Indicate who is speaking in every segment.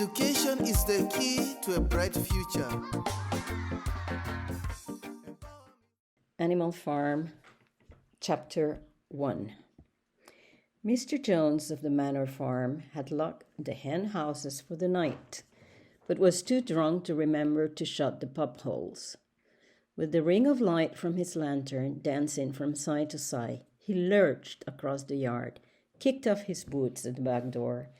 Speaker 1: Education is the key to a bright future.
Speaker 2: Animal Farm, Chapter 1. Mr. Jones of the Manor Farm had locked the hen houses for the night, but was too drunk to remember to shut the pup holes. With the ring of light from his lantern dancing from side to side, he lurched across the yard, kicked off his boots at the back door,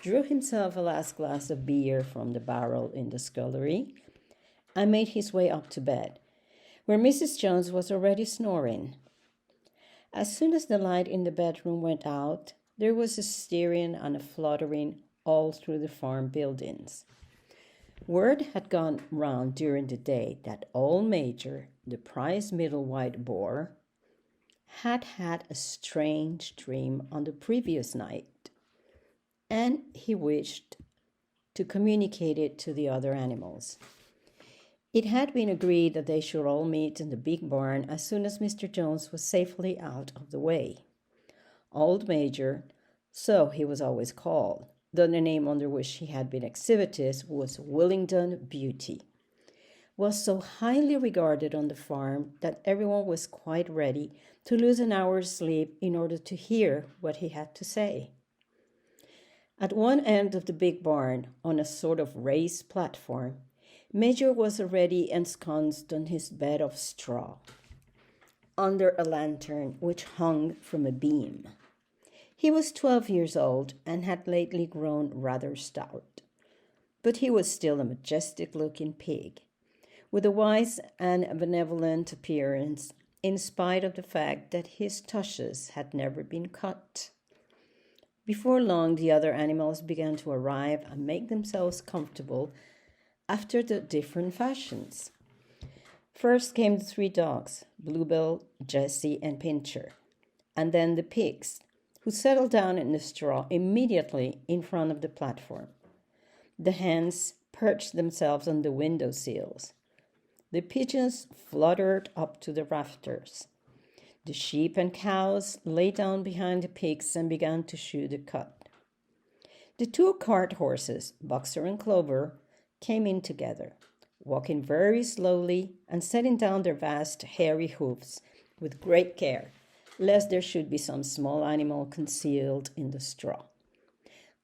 Speaker 2: drew himself a last glass of beer from the barrel in the scullery, and made his way up to bed, where Mrs. Jones was already snoring. As soon as the light in the bedroom went out, there was a stirring and a fluttering all through the farm buildings. Word had gone round during the day that old Major, the prize middle white boar, had had a strange dream on the previous night, and he wished to communicate it to the other animals. It had been agreed that they should all meet in the big barn as soon as Mr. Jones was safely out of the way. Old Major, so he was always called, though the name under which he had been exhibited was Willingdon Beauty, was so highly regarded on the farm that everyone was quite ready to lose an hour's sleep in order to hear what he had to say. At one end of the big barn, on a sort of raised platform, Major was already ensconced on his bed of straw, under a lantern which hung from a beam. He was 12 years old and had lately grown rather stout, but he was still a majestic-looking pig, with a wise and benevolent appearance, in spite of the fact that his tushes had never been cut. Before long, the other animals began to arrive and make themselves comfortable after the different fashions. First came the 3 dogs, Bluebell, Jessie, and Pincher, and then the pigs, who settled down in the straw immediately in front of the platform. The hens perched themselves on the window sills. The pigeons fluttered up to the rafters. The sheep and cows lay down behind the pigs and began to chew the cud. The 2 cart horses, Boxer and Clover, came in together, walking very slowly and setting down their vast hairy hoofs with great care, lest there should be some small animal concealed in the straw.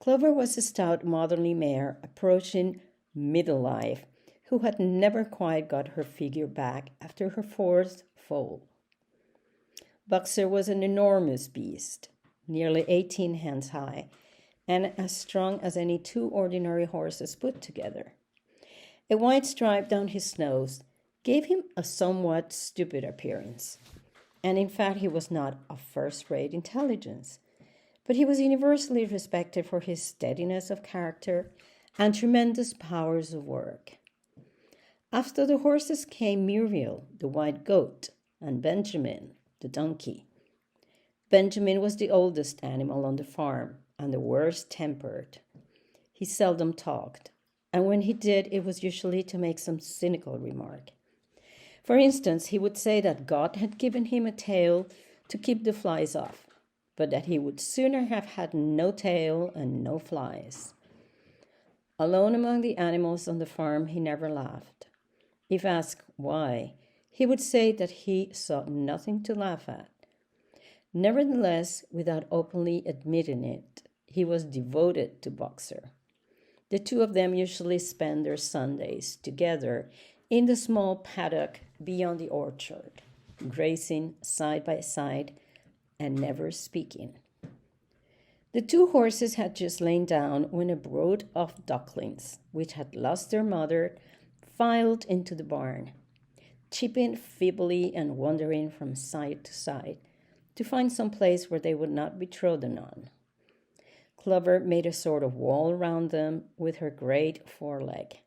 Speaker 2: Clover was a stout motherly mare approaching middle life, who had never quite got her figure back after her 4th foal. Boxer was an enormous beast, nearly 18 hands high, and as strong as any 2 ordinary horses put together. A white stripe down his nose gave him a somewhat stupid appearance, and in fact he was not of first-rate intelligence, but he was universally respected for his steadiness of character and tremendous powers of work. After the horses came Muriel, the white goat, and Benjamin, the donkey. Benjamin was the oldest animal on the farm and the worst tempered. He seldom talked, and when he did, it was usually to make some cynical remark. For instance, he would say that God had given him a tail to keep the flies off, but that he would sooner have had no tail and no flies. Alone among the animals on the farm, he never laughed. If asked why, he would say that he saw nothing to laugh at. Nevertheless, without openly admitting it, he was devoted to Boxer. The 2 of them usually spent their Sundays together in the small paddock beyond the orchard, grazing side by side and never speaking. The 2 horses had just lain down when a brood of ducklings, which had lost their mother, filed into the barn, chipping feebly and wandering from side to side to find some place where they would not be trodden on. Clover made a sort of wall round them with her great foreleg,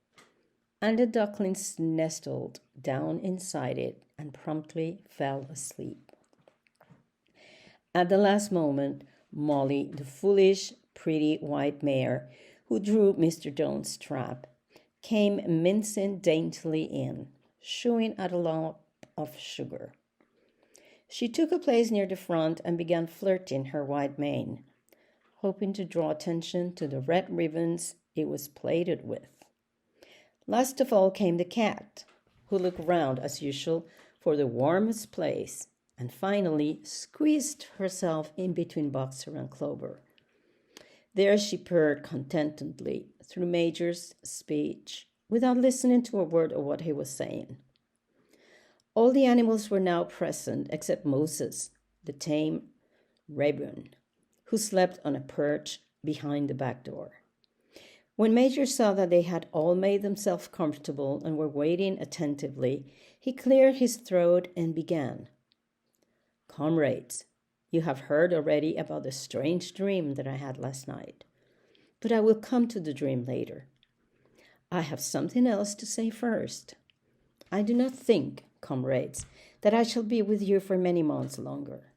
Speaker 2: and the ducklings nestled down inside it and promptly fell asleep. At the last moment, Molly, the foolish, pretty white mare who drew Mr. Jones' trap, came mincing daintily in, chewing at a lump of sugar. She took a place near the front and began flirting her white mane, hoping to draw attention to the red ribbons it was plated with. Last of all came the cat, who looked round as usual for the warmest place and finally squeezed herself in between Boxer and Clover. There she purred contentedly through Major's speech without listening to a word of what he was saying. All the animals were now present except Moses, the tame Rayburn, who slept on a perch behind the back door. When Major saw that they had all made themselves comfortable and were waiting attentively, he cleared his throat and began. "Comrades, you have heard already about the strange dream that I had last night, but I will come to the dream later. I have something else to say first. I do not think, comrades, that I shall be with you for many months longer,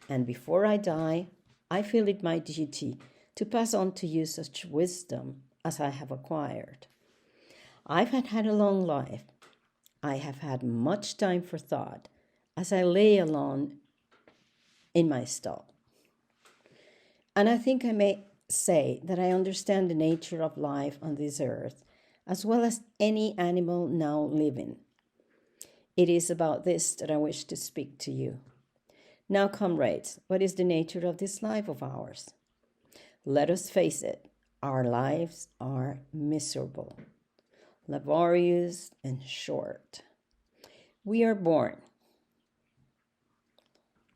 Speaker 2: and before I die, I feel it my duty to pass on to you such wisdom as I have acquired. I've had a long life. I have had much time for thought as I lay alone in my stall. And I think I may say that I understand the nature of life on this earth as well as any animal now living. It is about this that I wish to speak to you. Now, comrades, what is the nature of this life of ours? Let us face it, our lives are miserable, laborious, and short. We are born.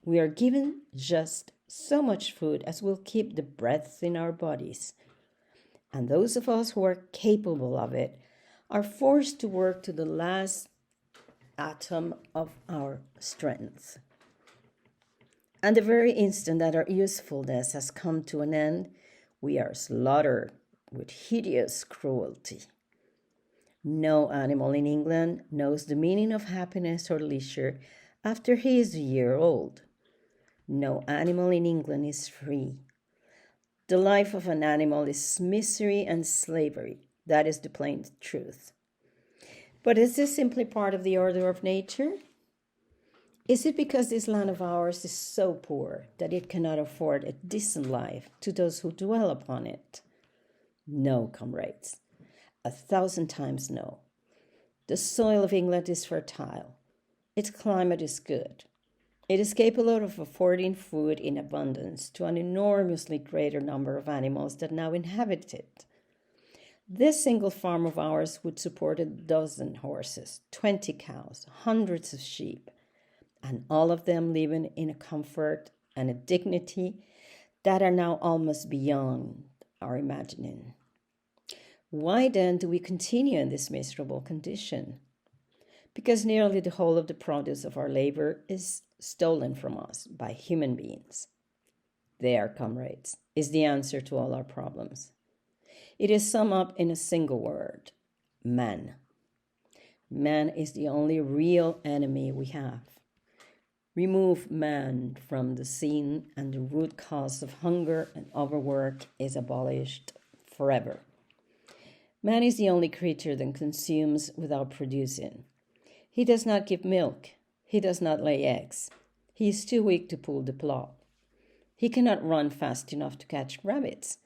Speaker 2: We are given just so much food as will keep the breath in our bodies. And those of us who are capable of it are forced to work to the last atom of our strength. And the very instant that our usefulness has come to an end, we are slaughtered with hideous cruelty. No animal in England knows the meaning of happiness or leisure after he is a year old. No animal in England is free. The life of an animal is misery and slavery. That is the plain truth. But is this simply part of the order of nature? Is it because this land of ours is so poor that it cannot afford a decent life to those who dwell upon it? No, comrades, 1,000 times no. The soil of England is fertile. Its climate is good. It is capable of affording food in abundance to an enormously greater number of animals that now inhabit it. This single farm of ours would support 12 horses, 20 cows, hundreds of sheep, and all of them living in a comfort and a dignity that are now almost beyond our imagining. Why then do we continue in this miserable condition? Because nearly the whole of the produce of our labor is stolen from us by human beings. There, comrades, is the answer to all our problems. It is summed up in a single word: man. Man is the only real enemy we have. Remove man from the scene and the root cause of hunger and overwork is abolished forever. Man is the only creature that consumes without producing. He does not give milk. He does not lay eggs. He is too weak to pull the plow. He cannot run fast enough to catch rabbits.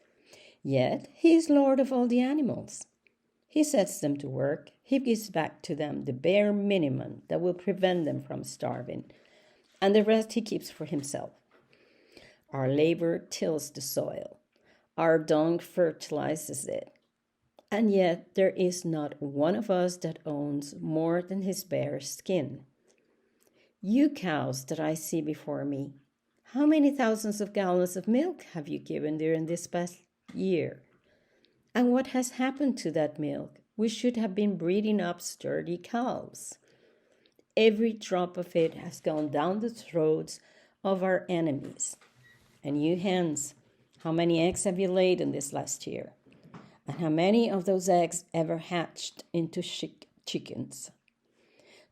Speaker 2: Yet he is lord of all the animals. He sets them to work. He gives back to them the bare minimum that will prevent them from starving, and the rest he keeps for himself. Our labor tills the soil. Our dung fertilizes it. And yet there is not one of us that owns more than his bare skin. You cows that I see before me, how many thousands of gallons of milk have you given during this past year? And what has happened to that milk? We should have been breeding up sturdy cows. Every drop of it has gone down the throats of our enemies. And you hens, how many eggs have you laid in this last year? And how many of those eggs ever hatched into chickens?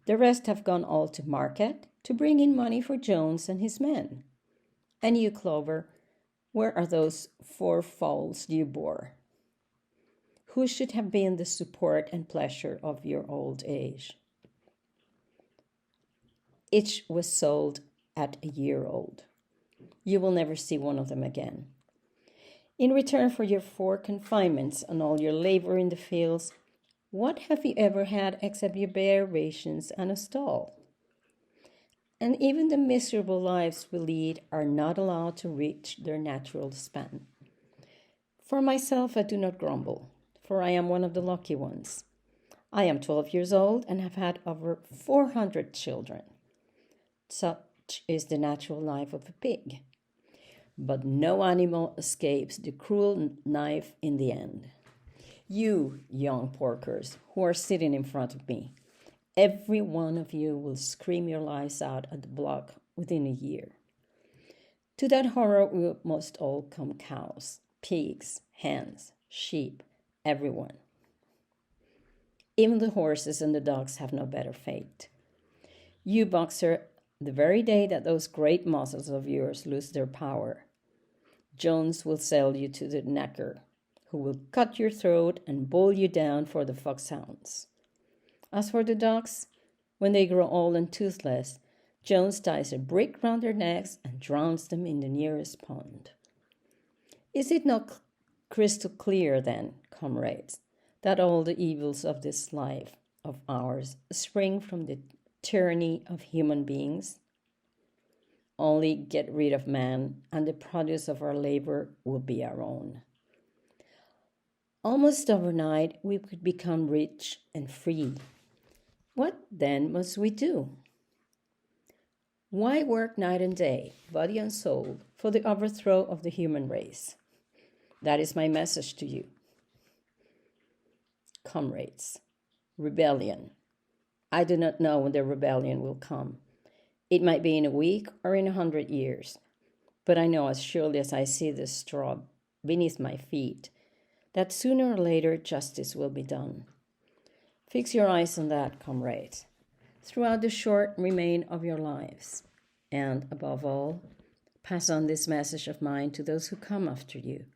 Speaker 2: The rest have gone all to market to bring in money for Jones and his men. And you, Clover, where are those 4 foals you bore? Who should have been the support and pleasure of your old age? Each was sold at a year old. You will never see one of them again. In return for your 4 confinements and all your labor in the fields, what have you ever had except your bare rations and a stall? And even the miserable lives we lead are not allowed to reach their natural span. For myself, I do not grumble, for I am one of the lucky ones. I am 12 years old and have had over 400 children. Such is the natural life of a pig. But no animal escapes the cruel knife in the end. You, young porkers, who are sitting in front of me, every one of you will scream your lives out at the block within a year. To that horror we must all come cows, pigs, hens, sheep, everyone. Even the horses and the dogs have no better fate. You, boxer, the very day that those great muscles of yours lose their power, Jones will sell you to the knacker, who will cut your throat and boil you down for the foxhounds. As for the dogs, when they grow old and toothless, Jones ties a brick round their necks and drowns them in the nearest pond. Is it not crystal clear, then, comrades, that all the evils of this life of ours spring from the tyranny of human beings? Only get rid of man, and the produce of our labor will be our own. Almost overnight, we could become rich and free. What then must we do? Why work night and day, body and soul, for the overthrow of the human race? That is my message to you. Comrades, rebellion. I do not know when the rebellion will come. It might be in a week or in 100 years, but I know as surely as I see the straw beneath my feet that sooner or later justice will be done. Fix your eyes on that, comrades, throughout the short remain of your lives, and above all, pass on this message of mine to those who come after you,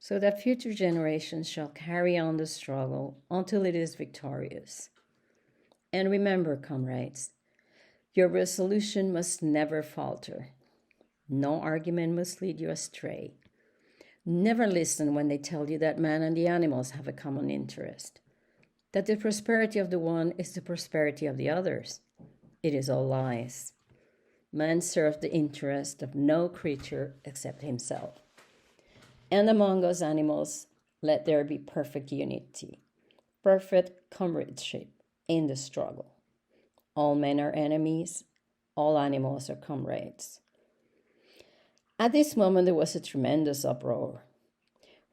Speaker 2: so that future generations shall carry on the struggle until it is victorious. And remember, comrades, your resolution must never falter. No argument must lead you astray. Never listen when they tell you that man and the animals have a common interest, that the prosperity of the one is the prosperity of the others. It is all lies. Man serves the interest of no creature except himself. And among us animals, let there be perfect unity, perfect comradeship in the struggle. All men are enemies, all animals are comrades. At this moment, there was a tremendous uproar.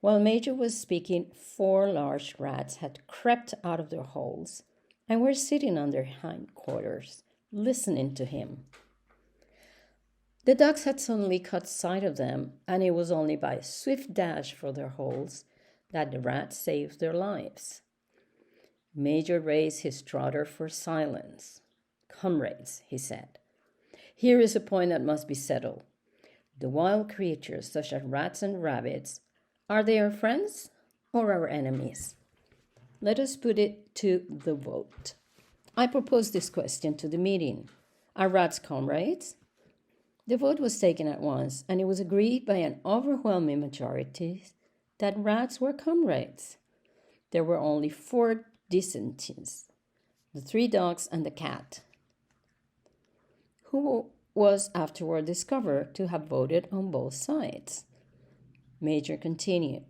Speaker 2: While Major was speaking, 4 large rats had crept out of their holes and were sitting on their hindquarters, listening to him. The ducks had suddenly caught sight of them, and it was only by a swift dash for their holes that the rats saved their lives. Major raised his trotter for silence. Comrades, he said, here is a point that must be settled. The wild creatures, such as rats and rabbits, are they our friends or our enemies? Let us put it to the vote. I propose this question to the meeting. Are rats comrades? The vote was taken at once, and it was agreed by an overwhelming majority that rats were comrades. There were only 4 dissentients, the 3 dogs and the cat, who was afterward discovered to have voted on both sides. Major continued,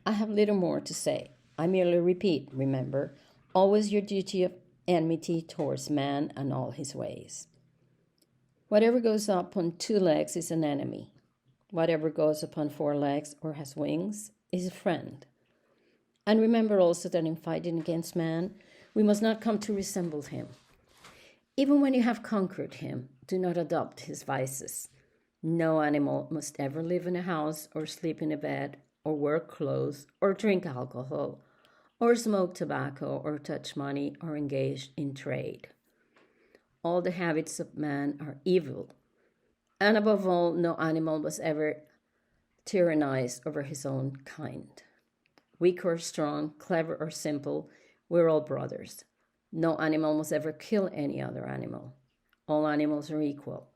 Speaker 2: I have little more to say. I merely repeat, remember, always your duty of enmity towards man and all his ways. Whatever goes up on 2 legs is an enemy. Whatever goes upon 4 legs or has wings is a friend. And remember also that in fighting against man, we must not come to resemble him. Even when you have conquered him, do not adopt his vices. No animal must ever live in a house or sleep in a bed or wear clothes or drink alcohol or smoke tobacco or touch money or engage in trade. All the habits of man are evil. And above all, no animal must ever tyrannize over his own kind. Weak or strong, clever or simple, we're all brothers. No animal must ever kill any other animal. All animals are equal.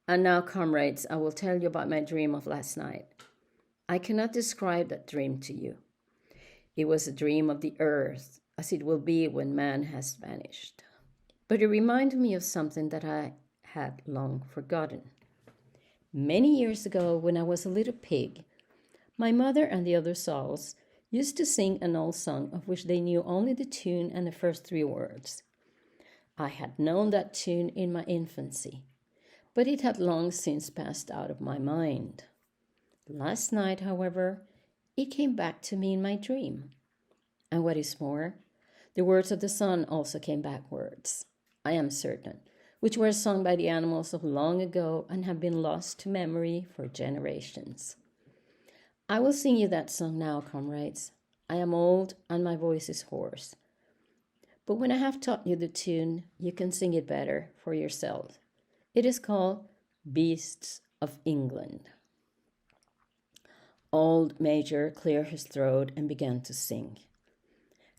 Speaker 2: And now, comrades, I will tell you about my dream of last night. I cannot describe that dream to you. It was a dream of the earth, as it will be when man has vanished. But it reminded me of something that I had long forgotten. Many years ago, when I was a little pig, my mother and the other souls used to sing an old song of which they knew only the tune and the first 3 words. I had known that tune in my infancy, but it had long since passed out of my mind. Last night, however, it came back to me in my dream. And what is more, the words of the song also came backwards, I am certain, which were sung by the animals of long ago and have been lost to memory for generations. I will sing you that song now, comrades. I am old and my voice is hoarse. But when I have taught you the tune, you can sing it better for yourself. It is called Beasts of England. Old Major cleared his throat and began to sing.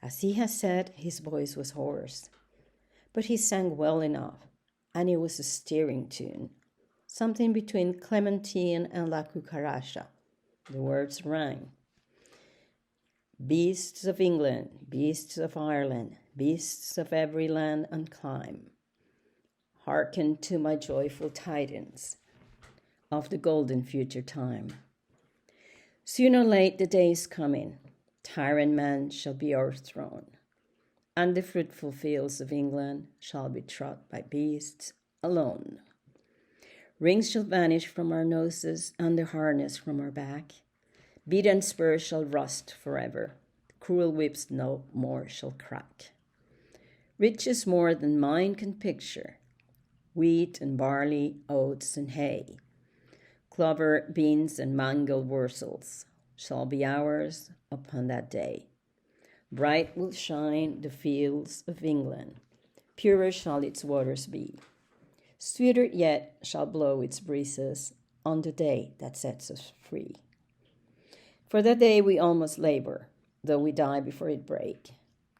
Speaker 2: As he has said, his voice was hoarse, but he sang well enough, and it was a stirring tune, something between Clementine and La Cucaracha. The words rang. Beasts of England, beasts of Ireland, beasts of every land and clime, hearken to my joyful tidings of the golden future time. Soon or late the day is coming, tyrant man shall be o'erthrown, and the fruitful fields of England shall be trod by beasts alone. Rings shall vanish from our noses, and the harness from our back. Bit and spurs shall rust forever, cruel whips no more shall crack. Riches more than mind can picture, wheat and barley, oats and hay, clover, beans, and mangold wurzels shall be ours upon that day. Bright will shine the fields of England, purer shall its waters be. Sweeter yet shall blow its breezes on the day that sets us free. For that day we all must labor, though we die before it break.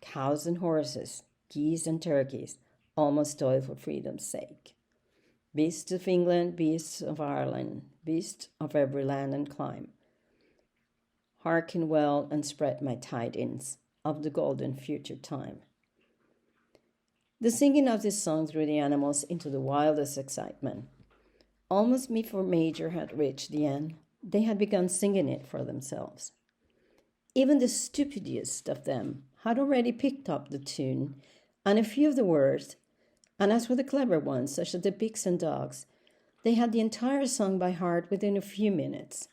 Speaker 2: Cows and horses, geese and turkeys, all must toil for freedom's sake. Beasts of England, beasts of Ireland, beasts of every land and clime, hearken well and spread my tidings of the golden future time. The singing of this song threw the animals into the wildest excitement. Almost before Major had reached the end, they had begun singing it for themselves. Even the stupidest of them had already picked up the tune and a few of the words, and as for the clever ones, such as the pigs and dogs, they had the entire song by heart within a few minutes.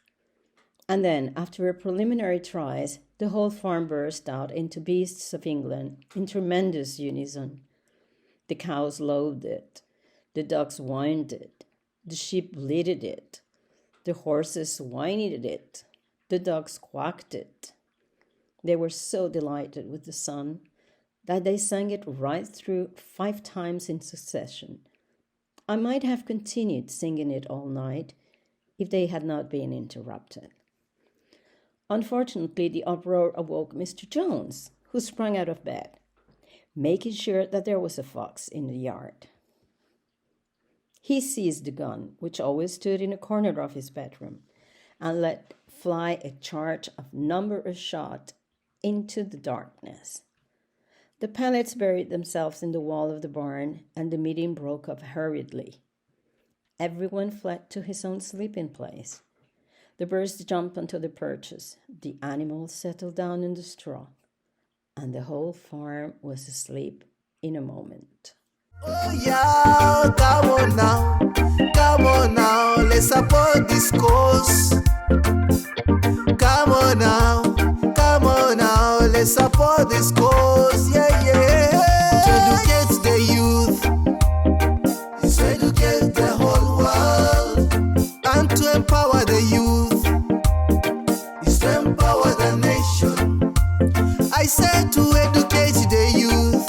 Speaker 2: And then, after a preliminary tries, the whole farm burst out into Beasts of England in tremendous unison. The cows lowed it, the ducks whined it, the sheep bleated it, the horses whinnied it, the dogs quacked it. They were so delighted with the song that they sang it right through 5 times in succession. I might have continued singing it all night if they had not been interrupted. Unfortunately, the uproar awoke Mr. Jones, who sprang out of bed, making sure that there was a fox in the yard. He seized the gun, which always stood in a corner of his bedroom, and let fly a charge of numberless shots into the darkness. The pellets buried themselves in the wall of the barn, and the meeting broke up hurriedly. Everyone fled to his own sleeping place. The birds jumped onto the perches, the animals settled down in the straw, and the whole farm was asleep in a moment.
Speaker 1: Oh yeah, come on now, let's support this cause. Come on now, let's support this cause, yeah. To educate the youth, is to educate the whole world, and to empower the youth, is to empower the nation. I said to educate the youth,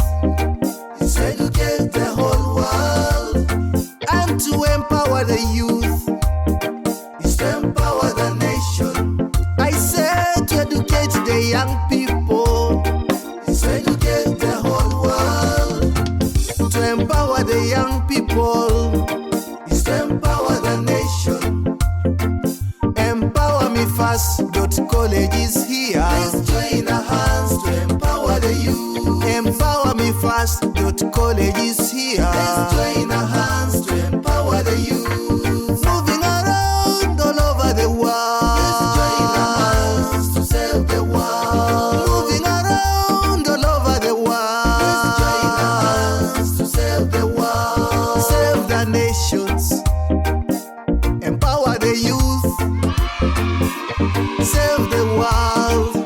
Speaker 1: is to educate the whole world, and to empower the youth, is to empower the nation. I said to educate the young people, is to educate the whole world, to empower the young people, is to empower the nation. Empower me first, College is here.
Speaker 3: Let's join our hands to empower the youth.
Speaker 1: Empowermefirst.college is here.
Speaker 3: Let's join our hands to empower the youth.
Speaker 1: Moving around all over the world.
Speaker 3: Let's join our hands to save the world.
Speaker 1: Moving around all over the world.
Speaker 3: Let's join our hands to save the world.
Speaker 1: Save the nations. Empower the youth. Save the world.